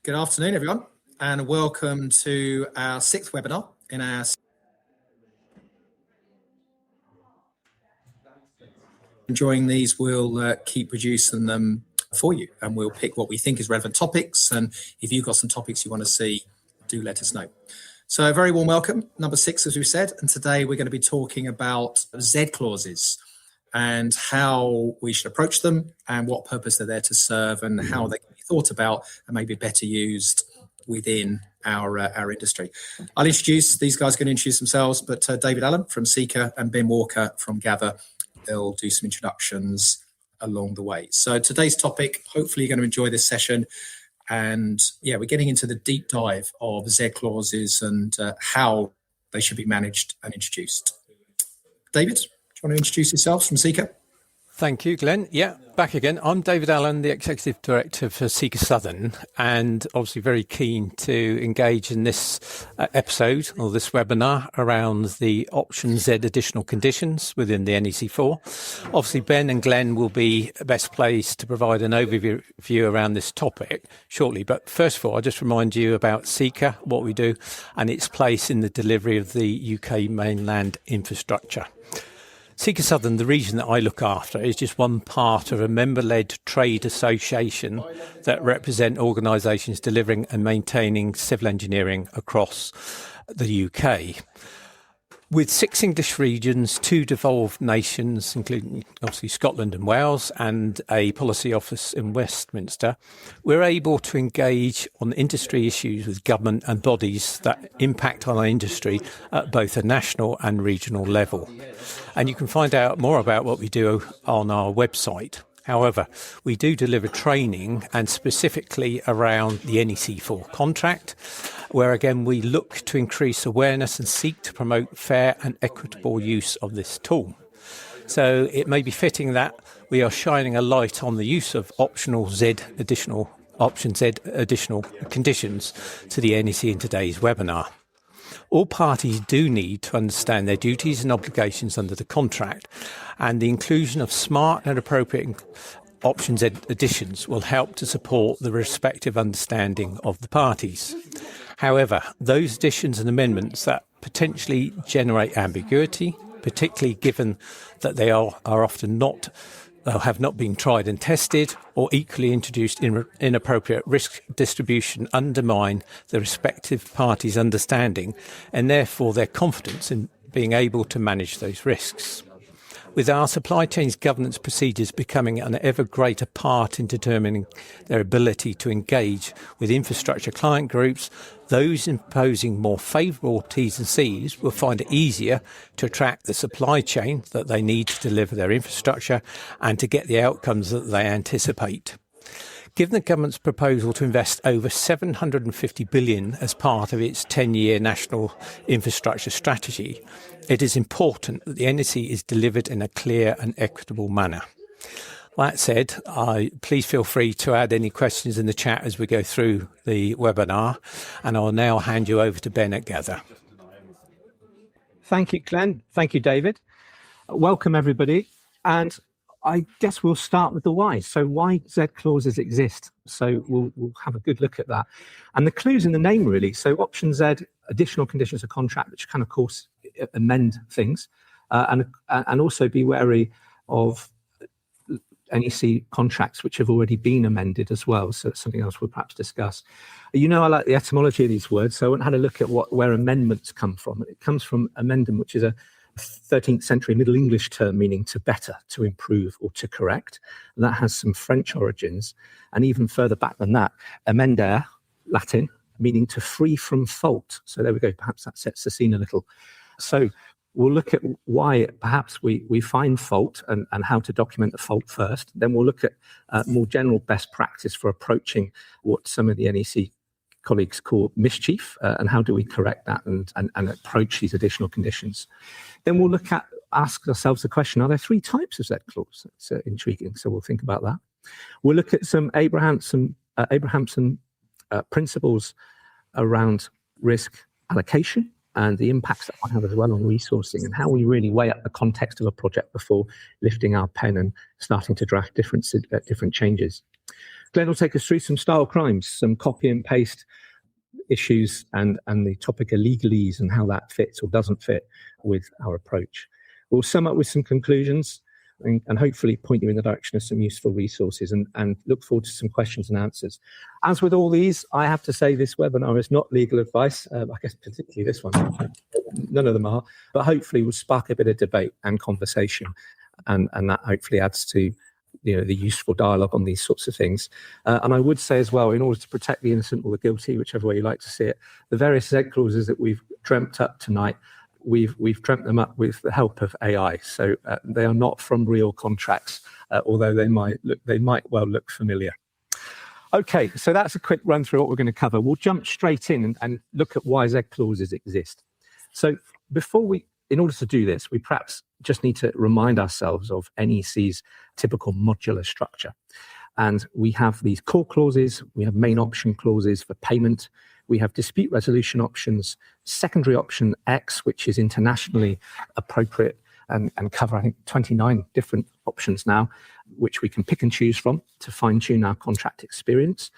Good afternoon, everyone, and welcome to our sixth webinar in our enjoying these. We'll keep producing them for you, and we'll pick what we think is relevant topics. And if you've got some topics you want to see, do let us know. So a very warm welcome, number 6, as we said, and today we're going to be talking about Z clauses and how we should approach them and what purpose they're there to serve and how they can be thought about and maybe better used within our industry. I'll introduce, these guys are going to introduce themselves, but David Allen from Seeker and Ben Walker from Gather, they'll do some introductions along the way. So today's topic, hopefully you're going to enjoy this session. And yeah, we're getting into the deep dive of Z clauses and how they should be managed and introduced. David, do you want to introduce yourselves from Seeker? Thank you, Glenn. Yeah, back again. I'm David Allen, the Executive Director for Seeker Southern, and obviously very keen to engage in this episode or this webinar around the Option Z additional conditions within the NEC4. Obviously, Ben and Glenn will be best placed to provide an overview around this topic shortly. But first of all, I'll just remind you about Seeker, what we do, and its place in the delivery of the UK mainland infrastructure. Seeker Southern, the region that I look after, is just one part of a member-led trade association that represent organisations delivering and maintaining civil engineering across the UK. With 6 English regions, 2 devolved nations, including obviously Scotland and Wales, and a policy office in Westminster, we're able to engage on industry issues with government and bodies that impact on our industry at both a national and regional level. And you can find out more about what we do on our website. However, we do deliver training, and specifically around the NEC4 contract, where again we look to increase awareness and seek to promote fair and equitable use of this tool. So it may be fitting that we are shining a light on the use of Option Z additional conditions to the NEC in today's webinar. All parties do need to understand their duties and obligations under the contract, and the inclusion of smart and appropriate Option Z additions will help to support the respective understanding of the parties. However, those additions and amendments that potentially generate ambiguity, particularly given that they are often not have not been tried and tested, or equally introduced inappropriate risk distribution, undermine the respective parties' understanding and therefore their confidence in being able to manage those risks. With our supply chain's governance procedures becoming an ever greater part in determining their ability to engage with infrastructure client groups, those imposing more favourable T's and C's will find it easier to attract the supply chain that they need to deliver their infrastructure and to get the outcomes that they anticipate. Given the government's proposal to invest over $750 billion as part of its 10-year national infrastructure strategy, it is important that the NEC is delivered in a clear and equitable manner. That said, please feel free to add any questions in the chat as we go through the webinar, and I'll now hand you over to Ben at Gather. Thank you, Glenn. Thank you, David. Welcome, everybody. And I guess we'll start with the why. So why Z clauses exist. So we'll have a good look at that. And the clue's in the name, really. So Option Z, additional conditions of contract, which can, of course, amend things. And also be wary of NEC contracts which have already been amended as well. So it's something else we'll perhaps discuss. You know, I like the etymology of these words. So I went and had a look at where amendments come from. It comes from amendum, which is a 13th century Middle English term meaning to better, to improve, or to correct. And that has some French origins. And even further back than that, amendere, Latin, meaning to free from fault. So there we go. Perhaps that sets the scene a little. So we'll look at why perhaps we find fault and how to document the fault first. Then we'll look at more general best practice for approaching what some of the NEC colleagues call mischief, and how do we correct that and approach these additional conditions. Then we'll ask ourselves the question, are there 3 types of Z clause? That's intriguing, so we'll think about that. We'll look at some Abrahamson principles around risk allocation and the impacts that might have as well on resourcing, and how we really weigh up the context of a project before lifting our pen and starting to draft different changes. Glenn will take us through some style crimes, some copy and paste issues, and the topic of legalese and how that fits or doesn't fit with our approach. We'll sum up with some conclusions and hopefully point you in the direction of some useful resources, and look forward to some questions and answers. As with all these, I have to say this webinar is not legal advice. I guess particularly this one, none of them are, but hopefully will spark a bit of debate and conversation, and that hopefully adds to the useful dialogue on these sorts of things. And I would say as well, in order to protect the innocent or the guilty, whichever way you like to see it, the various Z clauses that we've dreamt up tonight, we've dreamt them up with the help of AI. So they are not from real contracts, although they might well look familiar. Okay, so that's a quick run through what we're going to cover. We'll jump straight in and look at why Z clauses exist. So in order to do this, we perhaps just need to remind ourselves of NEC's typical modular structure. And we have these core clauses, we have main option clauses for payment, we have dispute resolution options, secondary option X, which is internationally appropriate and cover, I think, 29 different options now, which we can pick and choose from to fine-tune our contract experience.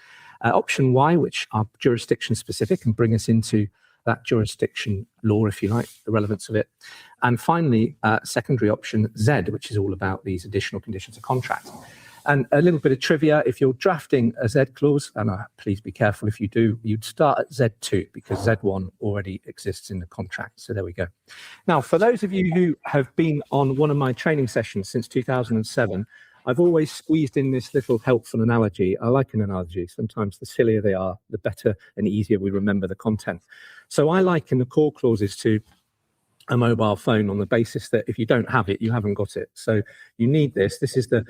Option Y, which are jurisdiction specific and bring us into that jurisdiction law, if you like, the relevance of it. And finally, secondary option Z, which is all about these additional conditions of contract. And a little bit of trivia, if you're drafting a Z clause, and please be careful if you do, you'd start at Z2 because Z1 already exists in the contract. So there we go. Now, for those of you who have been on one of my training sessions since 2007, I've always squeezed in this little helpful analogy. I like an analogy. Sometimes the sillier they are, the better and easier we remember the content. So I liken the core clauses to a mobile phone on the basis that if you don't have it, you haven't got it. So you need this. This is the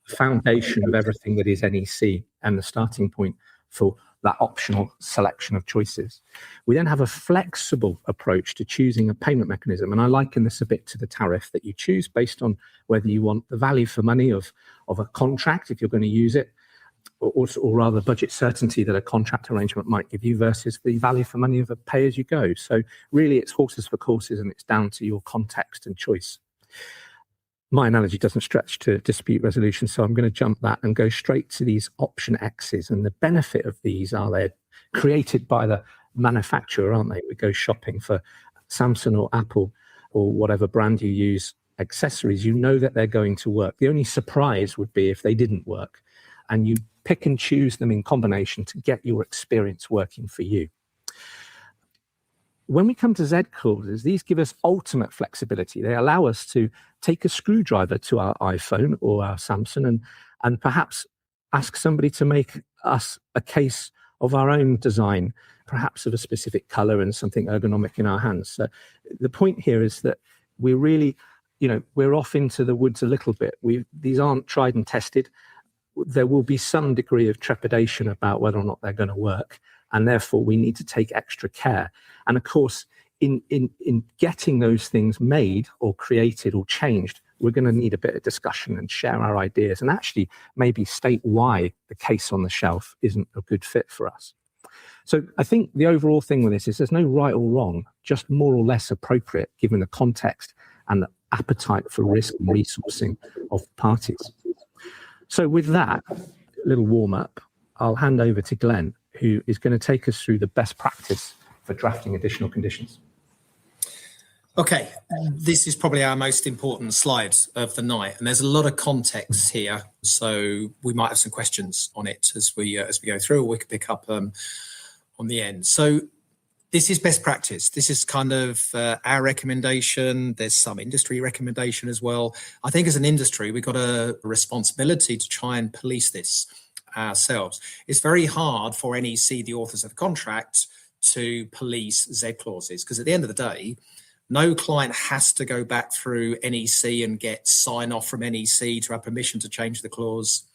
foundation of everything that is NEC and the starting point for that optional selection of choices. We then have a flexible approach to choosing a payment mechanism. And I liken this a bit to the tariff that you choose based on whether you want the value for money of a contract, if you're going to use it, or rather budget certainty that a contract arrangement might give you versus the value for money of a pay-as-you-go. So really it's horses for courses, and it's down to your context and choice. My analogy doesn't stretch to dispute resolution, so I'm going to jump that and go straight to these option X's. And the benefit of these are they're created by the manufacturer, aren't they? We go shopping for Samsung or Apple or whatever brand you use, accessories, you know that they're going to work. The only surprise would be if they didn't work, and you pick and choose them in combination to get your experience working for you. When we come to Z clauses, these give us ultimate flexibility. They allow us to take a screwdriver to our iPhone or our Samsung and perhaps ask somebody to make us a case of our own design, perhaps of a specific color and something ergonomic in our hands. So the point here is that we're really, we're off into the woods a little bit. These aren't tried and tested. There will be some degree of trepidation about whether or not they're going to work, and therefore we need to take extra care. And of course, in getting those things made or created or changed, we're going to need a bit of discussion and share our ideas and actually maybe state why the case on the shelf isn't a good fit for us. So I think the overall thing with this is there's no right or wrong, just more or less appropriate given the context and the appetite for risk and resourcing of the parties. So with that little warm-up, I'll hand over to Glenn, who is going to take us through the best practice for drafting additional conditions. Okay, this is probably our most important slide of the night, and there's a lot of context here, so we might have some questions on it as we go through, or we could pick up on the end. So this is best practice. This is kind of our recommendation. There's some industry recommendation as well. I think as an industry, we've got a responsibility to try and police this ourselves. It's very hard for NEC, the authors of the contract, to police Z clauses, because at the end of the day, no client has to go back through NEC and get sign off from NEC to have permission to change the clause.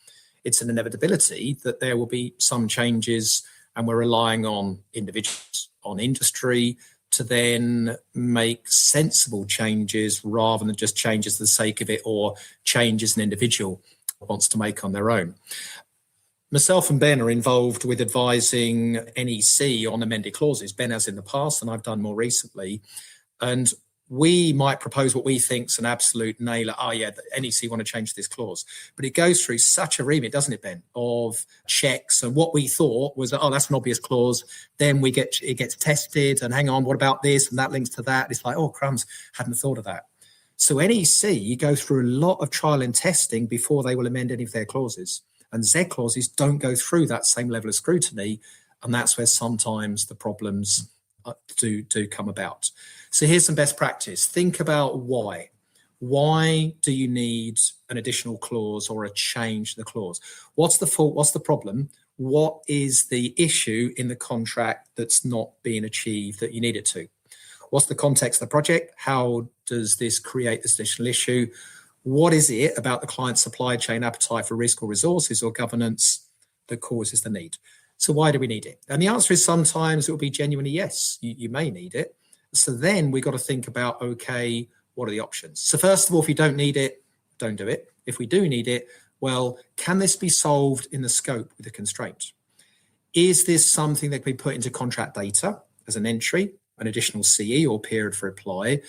It's an inevitability that there will be some changes, and we're relying on individuals, on industry, to then make sensible changes rather than just changes for the sake of it or changes an individual wants to make on their own. Myself and Ben are involved with advising NEC on amended clauses. Ben has in the past, and I've done more recently. And we might propose what we think's an absolute nailer. Oh yeah, the NEC want to change this clause, but it goes through such a remit, doesn't it, Ben, of checks. And what we thought was that, oh, that's an obvious clause. Then it gets tested, and hang on, what about this? And that links to that. It's like, oh crumbs, hadn't thought of that. So NEC go through a lot of trial and testing before they will amend any of their clauses. And Z clauses don't go through that same level of scrutiny, and that's where sometimes the problems do come about. So here's some best practice. Think about why. Why do you need an additional clause or a change to the clause? What's the fault? What's the problem? What is the issue in the contract that's not being achieved that you need it to? What's the context of the project? How does this create this additional issue? What is it about the client's supply chain appetite for risk or resources or governance that causes the need? So why do we need it? And the answer is sometimes it will be genuinely yes, you may need it. So then we've got to think about, okay, what are the options? So first of all, if you don't need it, don't do it. If we do need it, well, can this be solved in the scope with a constraint? Is this something that can be put into contract data as an entry, an additional CE or period for reply?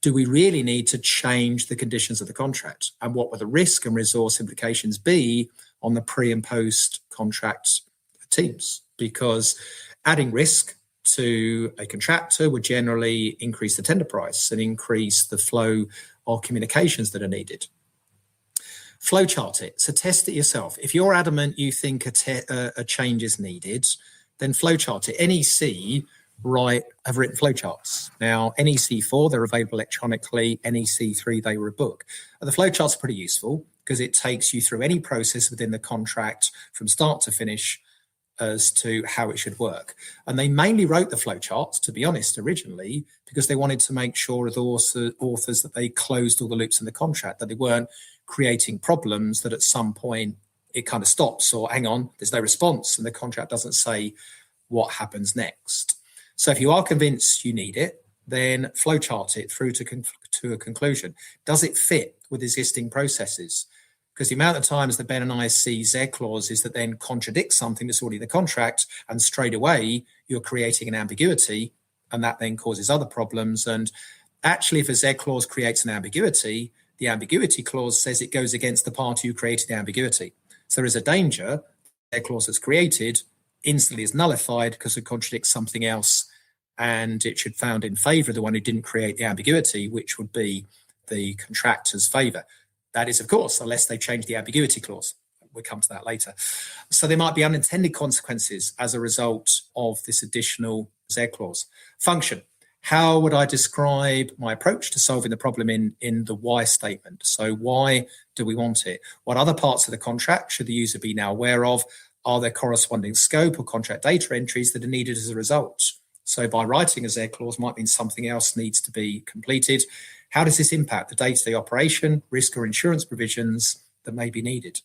Do we really need to change the conditions of the contract? And what will the risk and resource implications be on the pre and post contract teams? Because adding risk to a contractor would generally increase the tender price and increase the flow of communications that are needed. Flowchart it. So test it yourself. If you're adamant you think a change is needed, then flowchart it. NEC have written flowcharts. Now, NEC4, they're available electronically. NEC3, they were a book. And the flowcharts are pretty useful because it takes you through any process within the contract from start to finish as to how it should work. And they mainly wrote the flowcharts, to be honest, originally, because they wanted to make sure with authors that they closed all the loops in the contract, that they weren't creating problems that at some point it kind of stops or hang on, there's no response and the contract doesn't say what happens next. So if you are convinced you need it, then flowchart it through to a conclusion. Does it fit with existing processes? Because the amount of times that Ben and I see Z clauses that then contradict something that's already in the contract, and straight away you're creating an ambiguity, and that then causes other problems. And actually, if a Z clause creates an ambiguity, the ambiguity clause says it goes against the party who created the ambiguity. So there is a danger Z clause that's created instantly is nullified because it contradicts something else, and it should found in favour of the one who didn't create the ambiguity, which would be the contractor's favour. That is, of course, unless they change the ambiguity clause. We'll come to that later. So there might be unintended consequences as a result of this additional Z clause. Function. How would I describe my approach to solving the problem in the why statement? So why do we want it? What other parts of the contract should the user be now aware of? Are there corresponding scope or contract data entries that are needed as a result? So by writing a Z clause might mean something else needs to be completed. How does this impact the day-to-day operation, risk or insurance provisions that may be needed?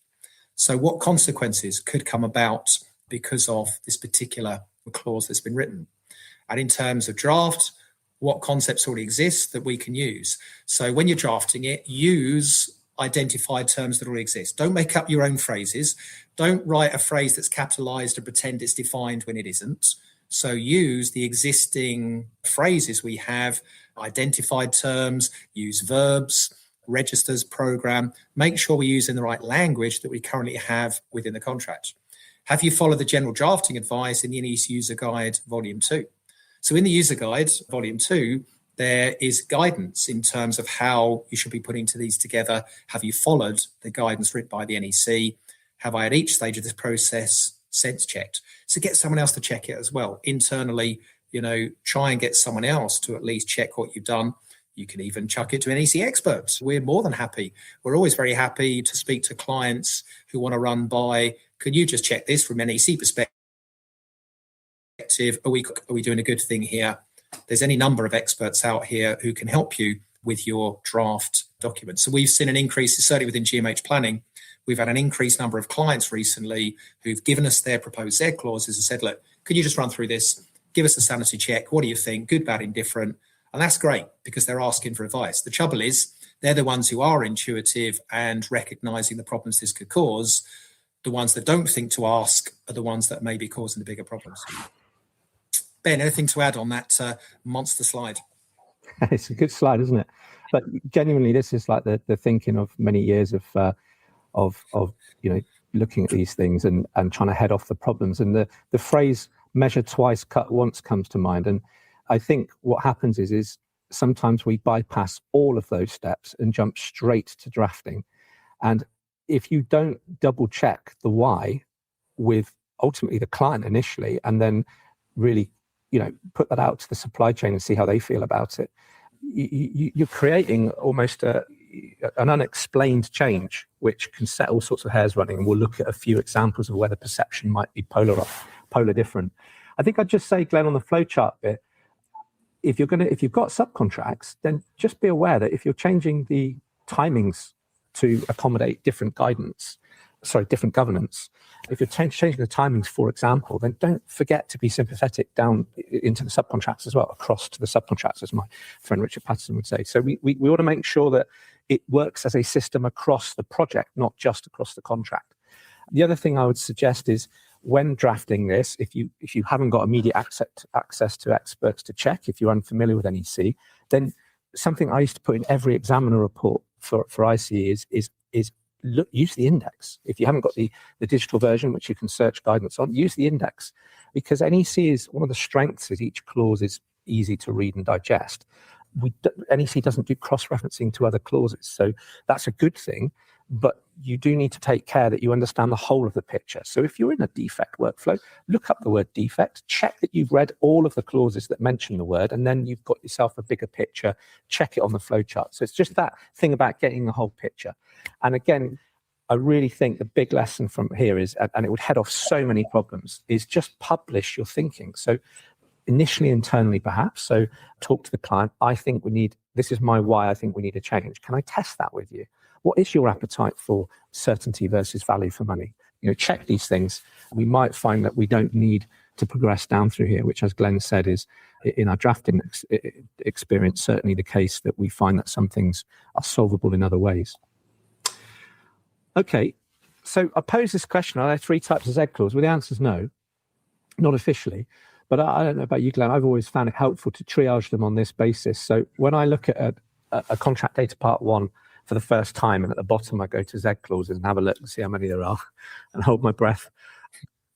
So what consequences could come about because of this particular clause that's been written? And in terms of draft, what concepts already exist that we can use? So when you're drafting it, use identified terms that already exist. Don't make up your own phrases. Don't write a phrase that's capitalized and pretend it's defined when it isn't. So use the existing phrases we have, identified terms, use verbs, registers, program. Make sure we're using the right language that we currently have within the contract. Have you followed the general drafting advice in the NEC User Guide, Volume 2? So in the User Guide, Volume 2, there is guidance in terms of how you should be putting these together. Have you followed the guidance written by the NEC? Have I, at each stage of this process, sense checked? So get someone else to check it as well. Internally, try and get someone else to at least check what you've done. You can even chuck it to NEC experts. We're more than happy. We're always very happy to speak to clients who want to run by, can you just check this from NEC perspective? Are we doing a good thing here? There's any number of experts out here who can help you with your draft document. So we've seen an increase, certainly within GMH planning. We've had an increased number of clients recently who've given us their proposed Z clauses and said, look, can you just run through this? Give us a sanity check. What do you think? Good, bad, indifferent. And that's great because they're asking for advice. The trouble is they're the ones who are intuitive and recognizing the problems this could cause. The ones that don't think to ask are the ones that may be causing the bigger problems. Ben, anything to add on that monster slide? It's a good slide, isn't it? But genuinely, this is like the thinking of many years of looking at these things and trying to head off the problems. And the phrase "measure twice, cut once" comes to mind. And I think what happens is sometimes we bypass all of those steps and jump straight to drafting. And if you don't double check the why with ultimately the client initially, and then really, put that out to the supply chain and see how they feel about it, you're creating almost an unexplained change, which can set all sorts of hairs running. And we'll look at a few examples of where the perception might be polar different. I think I'd just say, Glenn, on the flowchart bit, if you've got subcontracts, then just be aware that if you're changing the timings to accommodate different governance, if you're changing the timings, for example, then don't forget to be sympathetic down into the subcontracts as well, across to the subcontracts, as my friend Richard Patterson would say. So we ought to make sure that it works as a system across the project, not just across the contract. The other thing I would suggest is, when drafting this, if you haven't got immediate access to experts to check, if you're unfamiliar with NEC, then something I used to put in every examiner report for ICE is look, use the index. If you haven't got the digital version, which you can search guidance on, use the index, because NEC is one of the strengths is each clause is easy to read and digest. NEC doesn't do cross-referencing to other clauses, so that's a good thing. But you do need to take care that you understand the whole of the picture. So if you're in a defect workflow, look up the word defect, check that you've read all of the clauses that mention the word, and then you've got yourself a bigger picture, check it on the flowchart. So it's just that thing about getting the whole picture. And again, I really think the big lesson from here is, and it would head off so many problems, is just publish your thinking. So initially internally perhaps, so talk to the client, this is my why I think we need a change. Can I test that with you? What is your appetite for certainty versus value for money? Check these things. We might find that we don't need to progress down through here, which, as Glenn said, is in our drafting experience, certainly the case that we find that some things are solvable in other ways. Okay, so I pose this question, are there 3 types of Z clause? Well, the answer is no, not officially. But I don't know about you, Glenn, I've always found it helpful to triage them on this basis. So when I look at a contract data part 1, for the first time, and at the bottom I go to Z clauses and have a look and see how many there are and hold my breath,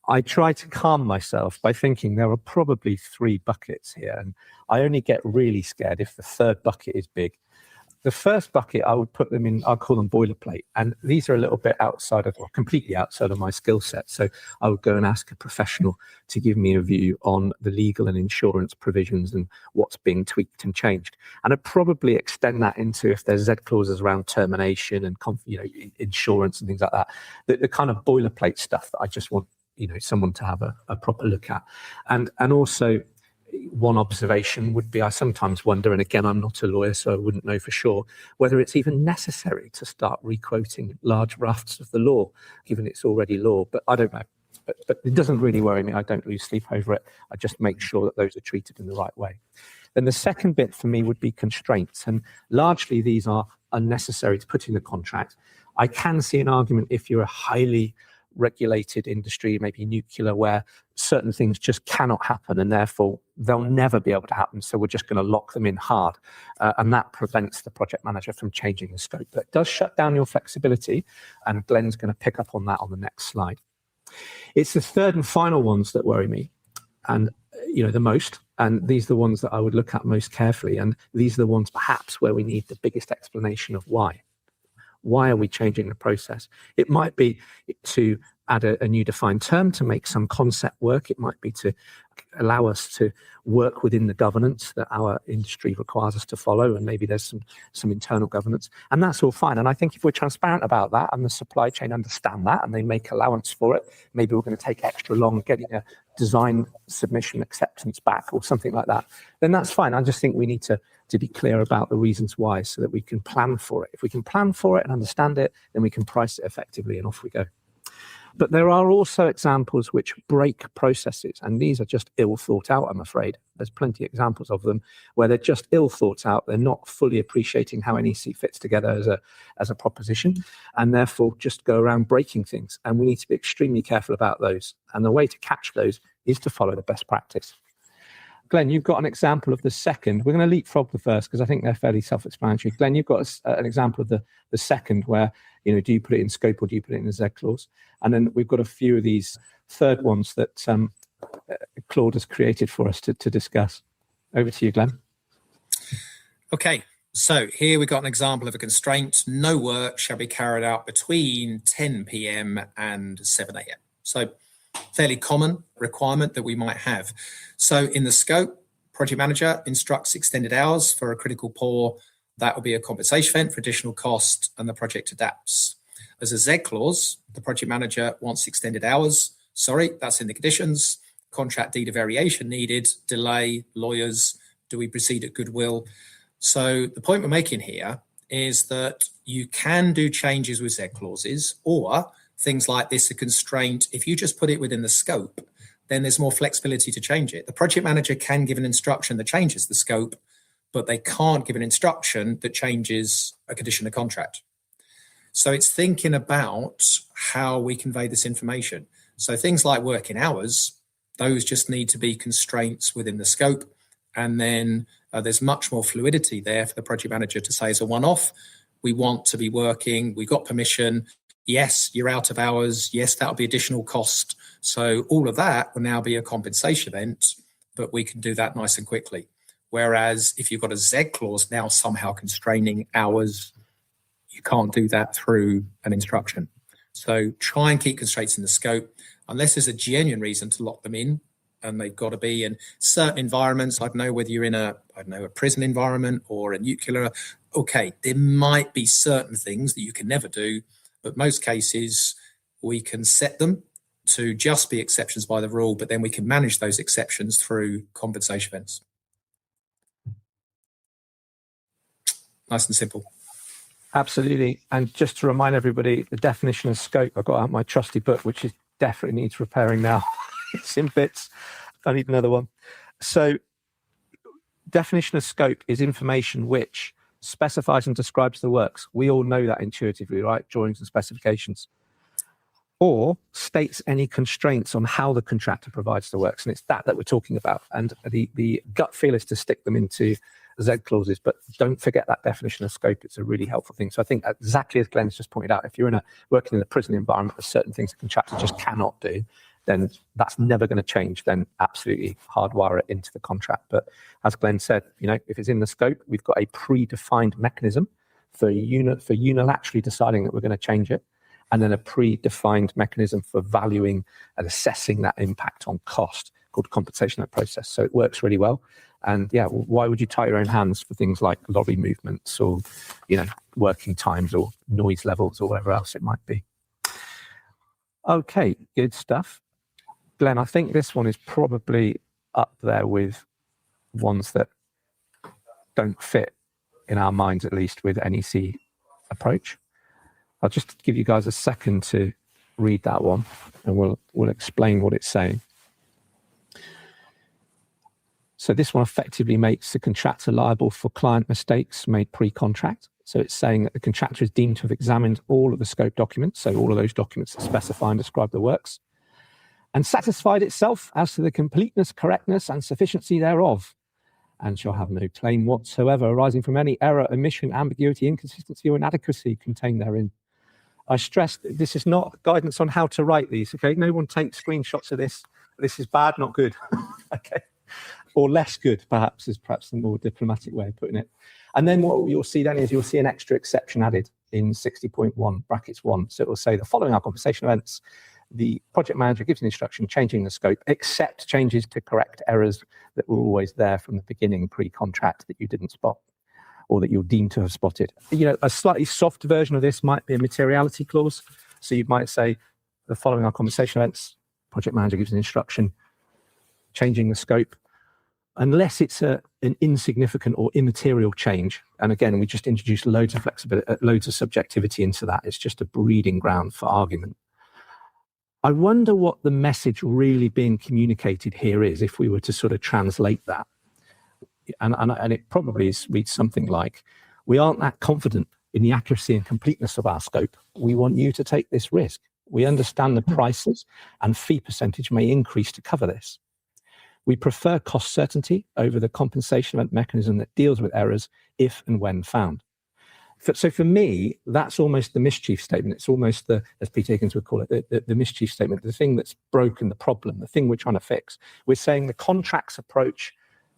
I try to calm myself by thinking there are probably 3 buckets here, and I only get really scared if the third bucket is big. The first bucket, I would put them in, I'll call them boilerplate, and these are a little bit completely outside of my skill set. So I would go and ask a professional to give me a view on the legal and insurance provisions and what's being tweaked and changed. And I'd probably extend that into, if there's Z clauses around termination and insurance and things like that, the kind of boilerplate stuff that I just want someone to have a proper look at. And also, one observation would be, I sometimes wonder, and again, I'm not a lawyer, so I wouldn't know for sure, whether it's even necessary to start requoting large rafts of the law, given it's already law. But I don't know. But it doesn't really worry me. I don't lose sleep over it. I just make sure that those are treated in the right way. Then the second bit for me would be constraints. And largely, these are unnecessary to put in the contract. I can see an argument if you're a highly regulated industry, maybe nuclear, where certain things just cannot happen and therefore they'll never be able to happen. So we're just going to lock them in hard. And that prevents the project manager from changing the scope. But it does shut down your flexibility. And Glenn's going to pick up on that on the next slide. It's the third and final ones that worry me, and the most. And these are the ones that I would look at most carefully. And these are the ones perhaps where we need the biggest explanation of why. Why are we changing the process? It might be to add a new defined term to make some concept work. It might be to allow us to work within the governance that our industry requires us to follow, and maybe there's some internal governance, and that's all fine. And I think if we're transparent about that and the supply chain understand that and they make allowance for it, maybe we're going to take extra long getting a design submission acceptance back or something like that, then that's fine. I just think we need to be clear about the reasons why, so that we can plan for it. If we can plan for it and understand it, then we can price it effectively, and off we go. But there are also examples which break processes, and these are just ill thought out, I'm afraid. There's plenty of examples of them where they're just ill thought out. They're not fully appreciating how NEC fits together as a proposition, and therefore just go around breaking things. And we need to be extremely careful about those. And the way to catch those is to follow the best practice. Glenn, you've got an example of the second. We're going to leapfrog the first because I think they're fairly self-explanatory. Glenn, you've got an example of the second where, do you put it in scope or do you put it in a Z clause? And then we've got a few of these third ones that Claude has created for us to discuss. Over to you, Glenn. Okay, so here we've got an example of a constraint. No work shall be carried out between 10 p.m. and 7 a.m. So fairly common requirement that we might have. So in the scope, project manager instructs extended hours for a critical pour. That will be a compensation event for additional cost, and the project adapts. As a Z clause, the project manager wants extended hours. Sorry, that's in the conditions. Contract deed of variation needed, delay, lawyers, do we proceed at goodwill? So the point we're making here is that you can do changes with Z clauses, or things like this, a constraint. If you just put it within the scope, then there's more flexibility to change it. The project manager can give an instruction that changes the scope, but they can't give an instruction that changes a condition of contract. So it's thinking about how we convey this information. So things like working hours, those just need to be constraints within the scope. And then there's much more fluidity there for the project manager to say as a one-off, we want to be working, we've got permission. Yes, you're out of hours. Yes, that'll be additional cost. So all of that will now be a compensation event, but we can do that nice and quickly. Whereas if you've got a Z clause now somehow constraining hours, you can't do that through an instruction. So try and keep constraints in the scope, unless there's a genuine reason to lock them in, and they've got to be in certain environments. I don't know whether you're in a prison environment or a nuclear. Okay, there might be certain things that you can never do, but most cases we can set them to just be exceptions by the rule, but then we can manage those exceptions through compensation events. Nice and simple. Absolutely. And just to remind everybody, the definition of scope, I got out my trusty book, which is definitely needs repairing now. It's in bits. I need another one. So definition of scope is information which specifies and describes the works. We all know that intuitively, right? Drawings and specifications. Or states any constraints on how the contractor provides the works. And it's that we're talking about. And the gut feel is to stick them into Z clauses, but don't forget that definition of scope. It's a really helpful thing. So I think exactly as Glenn's just pointed out, if you're working in a prison environment, there's certain things the contractor just cannot do, then that's never going to change. Then absolutely hardwire it into the contract. But as Glenn said, if it's in the scope, we've got a predefined mechanism for unilaterally deciding that we're going to change it, and then a predefined mechanism for valuing and assessing that impact on cost called compensation of process. So it works really well. And yeah, why would you tie your own hands for things like lorry movements or, working times or noise levels or whatever else it might be? Okay, good stuff. Glenn, I think this one is probably up there with ones that don't fit in our minds, at least with NEC approach. I'll just give you guys a second to read that one, and we'll explain what it's saying. So this one effectively makes the contractor liable for client mistakes made pre-contract. So it's saying that the contractor is deemed to have examined all of the scope documents, so all of those documents that specify and describe the works, and satisfied itself as to the completeness, correctness, and sufficiency thereof, and shall have no claim whatsoever arising from any error, omission, ambiguity, inconsistency, or inadequacy contained therein. I stress that this is not guidance on how to write these, okay? No one takes screenshots of this. This is bad, not good, okay? Or less good, perhaps, is perhaps the more diplomatic way of putting it. And then what you'll see then is you'll see an extra exception added in 60.1, brackets 1. So it will say the following are compensation events. The project manager gives an instruction changing the scope, except changes to correct errors that were always there from the beginning pre-contract that you didn't spot or that you're deemed to have spotted. A slightly soft version of this might be a materiality clause. So you might say the following are compensation events. Project manager gives an instruction changing the scope, unless it's an insignificant or immaterial change. And again, we just introduced loads of flexibility, loads of subjectivity into that. It's just a breeding ground for argument. I wonder what the message really being communicated here is if we were to sort of translate that. And it probably reads something like, we aren't that confident in the accuracy and completeness of our scope. We want you to take this risk. We understand the prices and fee percentage may increase to cover this. We prefer cost certainty over the compensation event mechanism that deals with errors if and when found. So for me, that's almost the mischief statement. It's almost the, as Peter Higgins would call it, the mischief statement, the thing that's broken the problem, the thing we're trying to fix. We're saying the contract's approach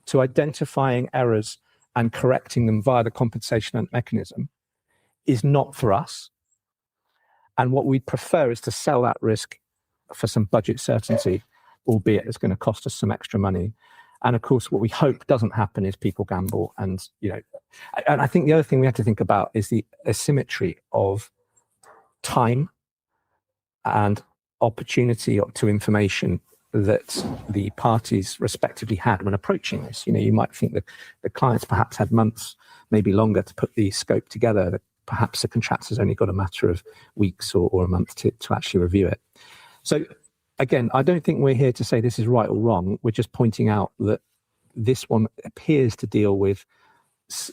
to identifying errors and correcting them via the compensation event mechanism is not for us. And what we'd prefer is to sell that risk for some budget certainty, albeit it's going to cost us some extra money. And of course, what we hope doesn't happen is people gamble. And, and I think the other thing we have to think about is the asymmetry of time and opportunity to information that the parties respectively had when approaching this. You might think that the clients perhaps had months, maybe longer, to put the scope together. Perhaps the contractor's only got a matter of weeks or a month to actually review it. So again, I don't think we're here to say this is right or wrong. We're just pointing out that this one appears to deal with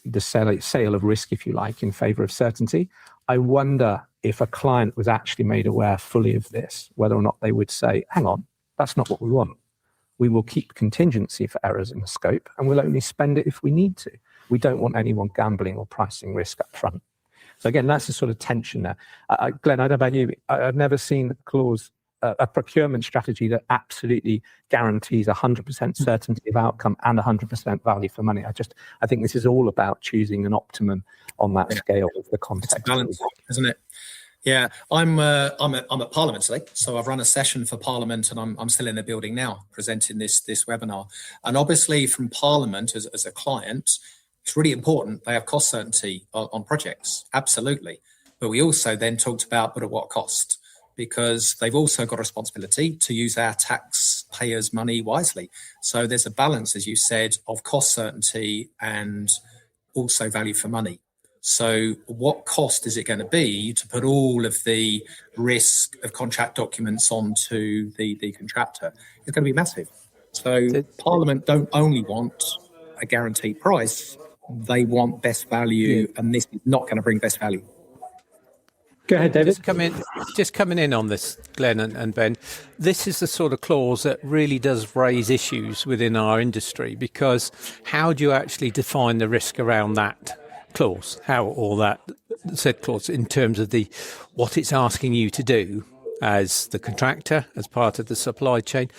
the sale of risk, if you like, in favour of certainty. I wonder if a client was actually made aware fully of this, whether or not they would say, hang on, that's not what we want. We will keep contingency for errors in the scope, and we'll only spend it if we need to. We don't want anyone gambling or pricing risk up front. So again, that's the sort of tension there. Glenn, I don't know about you. I've never seen a clause, a procurement strategy that absolutely guarantees 100% certainty of outcome and 100% value for money. I think this is all about choosing an optimum on that scale of the context. It's a balance, isn't it? Yeah, I'm at Parliament today, so I've run a session for Parliament, and I'm still in the building now presenting this webinar. And obviously, from Parliament as a client, it's really important they have cost certainty on projects, absolutely. But we also then talked about, but at what cost? Because they've also got a responsibility to use our taxpayers' money wisely. So there's a balance, as you said, of cost certainty and also value for money. So what cost is it going to be to put all of the risk of contract documents onto the contractor? It's going to be massive. So Parliament don't only want a guaranteed price, they want best value, and this is not going to bring best value. Go ahead, David. Just coming in on this, Glenn and Ben. This is the sort of clause that really does raise issues within our industry, because how do you actually define the risk around that clause? How, or that said clause, in terms of what it's asking you to do as the contractor, as part of the supply chain?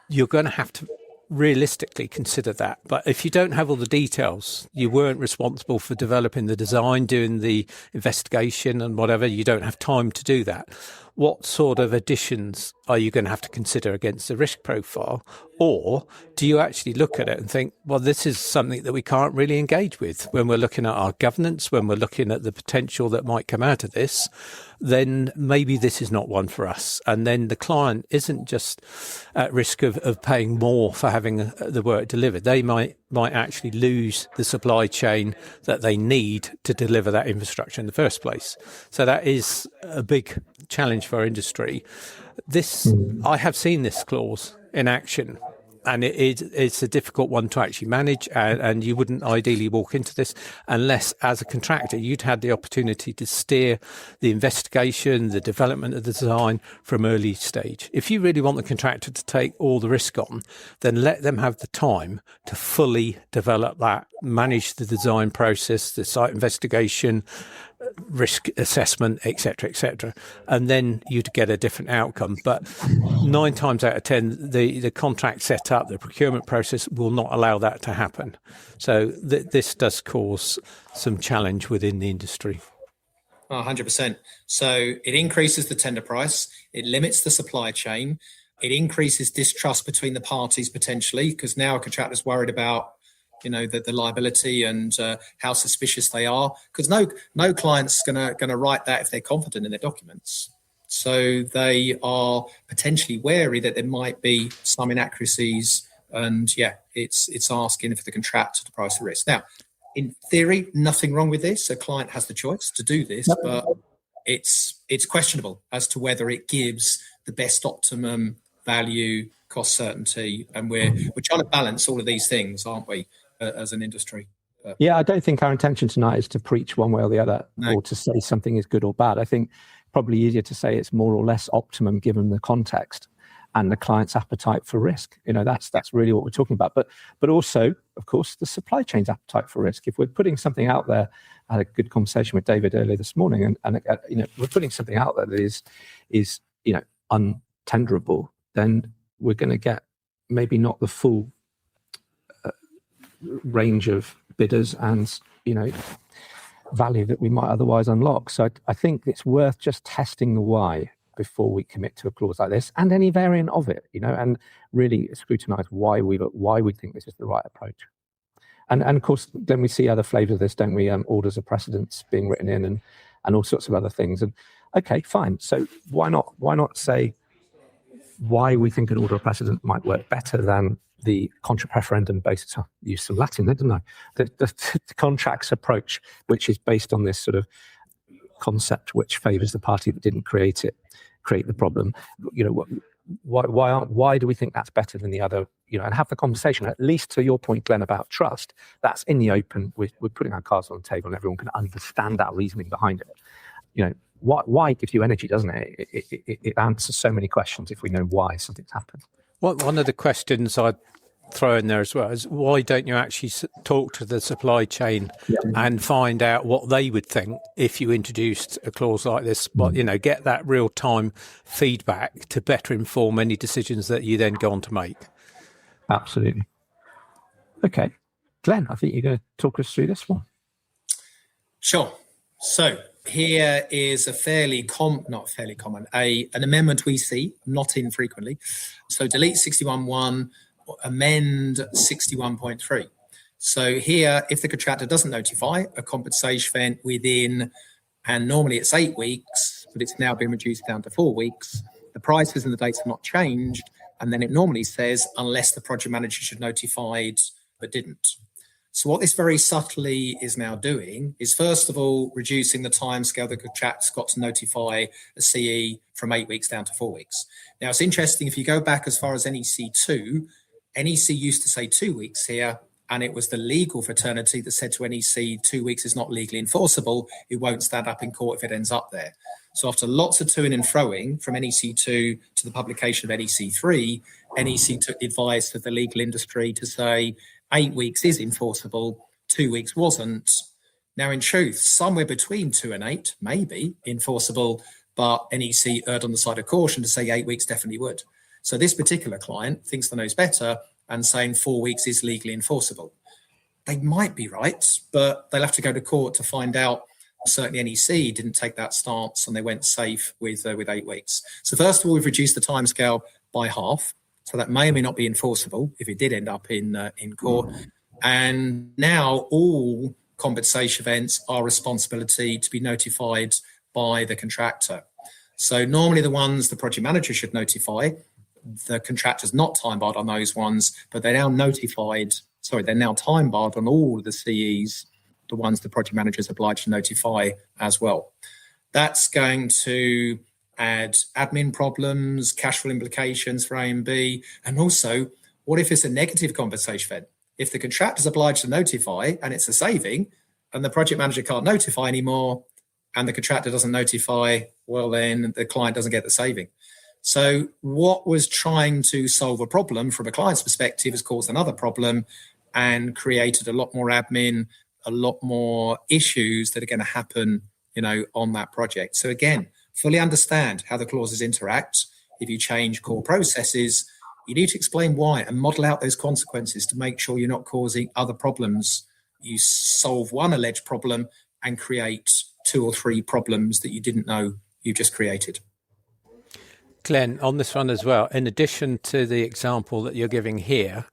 You're going to have to realistically consider that. But if you don't have all the details, you weren't responsible for developing the design, doing the investigation and whatever, you don't have time to do that. What sort of additions are you going to have to consider against the risk profile? Or do you actually look at it and think, well, this is something that we can't really engage with when we're looking at our governance, when we're looking at the potential that might come out of this, then maybe this is not one for us. And then the client isn't just at risk of paying more for having the work delivered. They might actually lose the supply chain that they need to deliver that infrastructure in the first place. So that is a big challenge for our industry. I have seen this clause in action, and it's a difficult one to actually manage, and you wouldn't ideally walk into this unless, as a contractor, you'd had the opportunity to steer the investigation, the development of the design from early stage. If you really want the contractor to take all the risk on, then let them have the time to fully develop that, manage the design process, the site investigation, risk assessment, etc., and then you'd get a different outcome. But 9 times out of 10, the contract set up, the procurement process will not allow that to happen. So this does cause some challenge within the industry. 100%. So it increases the tender price, it limits the supply chain, it increases distrust between the parties potentially, because now a contractor's worried about the liability and how suspicious they are, because no client's gonna write that if they're confident in their documents. So they are potentially wary that there might be some inaccuracies, and it's asking for the contractor to price the risk. Now, in theory, nothing wrong with this. A client has the choice to do this, but it's questionable as to whether it gives the best optimum value, cost certainty, and we're trying to balance all of these things, aren't we? As an industry. Yeah, I don't think our intention tonight is to preach one way or the other, or to say something is good or bad. I think probably easier to say it's more or less optimum given the context. and the client's appetite for risk. That's really what we're talking about. But also, of course, the supply chain's appetite for risk. If we're putting something out there, I had a good conversation with David earlier this morning, and we're putting something out there that is untenderable, then we're going to get maybe not the full range of bidders and value that we might otherwise unlock. So I think it's worth just testing the why before we commit to a clause like this, and any variant of it, and really scrutinise why we think this is the right approach. And of course, then we see other flavours of this, don't we? Orders of precedence being written in, and all sorts of other things. And okay, fine. So why not say why we think an order of precedent might work better than the contra preferendum based on, use some Latin there, didn't I? The contracts approach, which is based on this sort of concept which favours the party that didn't create the problem. Why do we think that's better than the other? And have the conversation, at least to your point, Glenn, about trust. That's in the open. We're putting our cards on the table, and everyone can understand that reasoning behind it. Why gives you energy, doesn't it? It answers so many questions if we know why something's happened. Well, one of the questions I'd throw in there as well is, why don't you actually talk to the supply chain and find out what they would think if you introduced a clause like this? But get that real-time feedback to better inform any decisions that you then go on to make. Absolutely. Okay, Glenn, I think you're going to talk us through this one. Sure. So here is an amendment we see not infrequently. So delete 61.1, amend 61.3. So here, if the contractor doesn't notify a compensation event within, and normally it's 8 weeks, but it's now been reduced down to 4 weeks, the prices and the dates have not changed, and then it normally says, unless the project manager should notified but didn't. So what this very subtly is now doing is, first of all, reducing the timescale the contractor's got to notify a CE from 8 weeks down to 4 weeks. Now, it's interesting, if you go back as far as NEC2, NEC used to say 2 weeks here, and it was the legal fraternity that said to NEC 2 weeks is not legally enforceable. It won't stand up in court if it ends up there. So after lots of toing and froing from NEC2 to the publication of NEC3, NEC took the advice of the legal industry to say 8 weeks is enforceable, 2 weeks wasn't. Now, in truth, somewhere between 2 and 8 may be enforceable, but NEC erred on the side of caution to say 8 weeks definitely would. So this particular client thinks they knows better and saying 4 weeks is legally enforceable. They might be right, but they'll have to go to court to find out. Certainly NEC didn't take that stance, and they went safe with 8 weeks. So first of all, we've reduced the timescale by half. So that may or may not be enforceable if it did end up in court. And now all compensation events are responsibility to be notified by the contractor. So normally the ones the project manager should notify, the contractor's not time barred on those ones, but they're now time barred on all of the CEs, the ones the project manager is obliged to notify as well. That's going to add admin problems, cash flow implications for A and B, and also, what if it's a negative compensation event? If the contractor is obliged to notify and it's a saving, and the project manager can't notify anymore, and the contractor doesn't notify, well, then the client doesn't get the saving. So what was trying to solve a problem from a client's perspective has caused another problem and created a lot more admin, a lot more issues that are going to happen, on that project. So again, fully understand how the clauses interact. If you change core processes, you need to explain why and model out those consequences to make sure you're not causing other problems. You solve one alleged problem and create 2 or 3 problems that you didn't know you just created. Glenn, on this one as well, in addition to the example that you're giving here,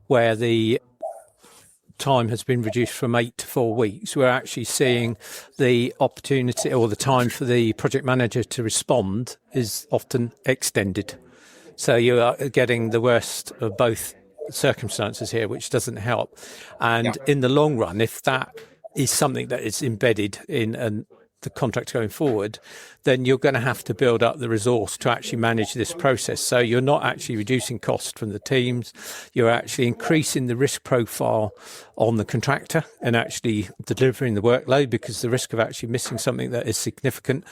where the time has been reduced from 8 to 4 weeks, we're actually seeing the opportunity or the time for the project manager to respond is often extended. So you are getting the worst of both circumstances here, which doesn't help. And in the long run, if that is something that is embedded in an the contract going forward, then you're going to have to build up the resource to actually manage this process. So you're not actually reducing cost from the teams. You're actually increasing the risk profile on the contractor and actually delivering the workload, because the risk of actually missing something that is significant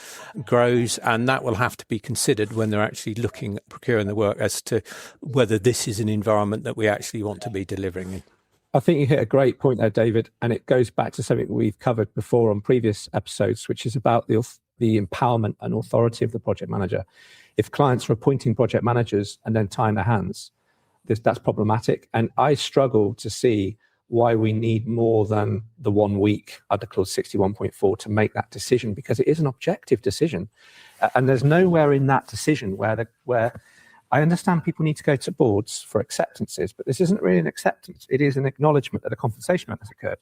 grows, and that will have to be considered when they're actually looking at procuring the work as to whether this is an environment that we actually want to be delivering in. I think you hit a great point there, David, and it goes back to something we've covered before on previous episodes, which is about the empowerment and authority of the project manager. If clients are appointing project managers and then tying their hands, that's problematic. And I struggle to see why we need more than the 1 week under clause 61.4 to make that decision, because it is an objective decision. And there's nowhere in that decision where I understand people need to go to boards for acceptances, but this isn't really an acceptance. It is an acknowledgement that a compensation event has occurred.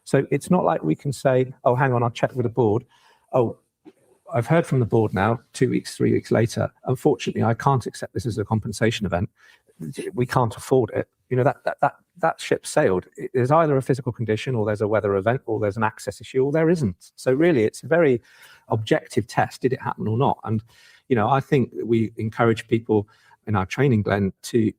So it's not like we can say, oh, hang on, I'll check with the board. Oh, I've heard from the board now, 2 weeks, 3 weeks later. Unfortunately, I can't accept this as a compensation event. We can't afford it. That ship sailed. There's either a physical condition, or there's a weather event, or there's an access issue, or there isn't. So really, it's a very objective test. Did it happen or not? And, I think we encourage people in our training, Glenn, to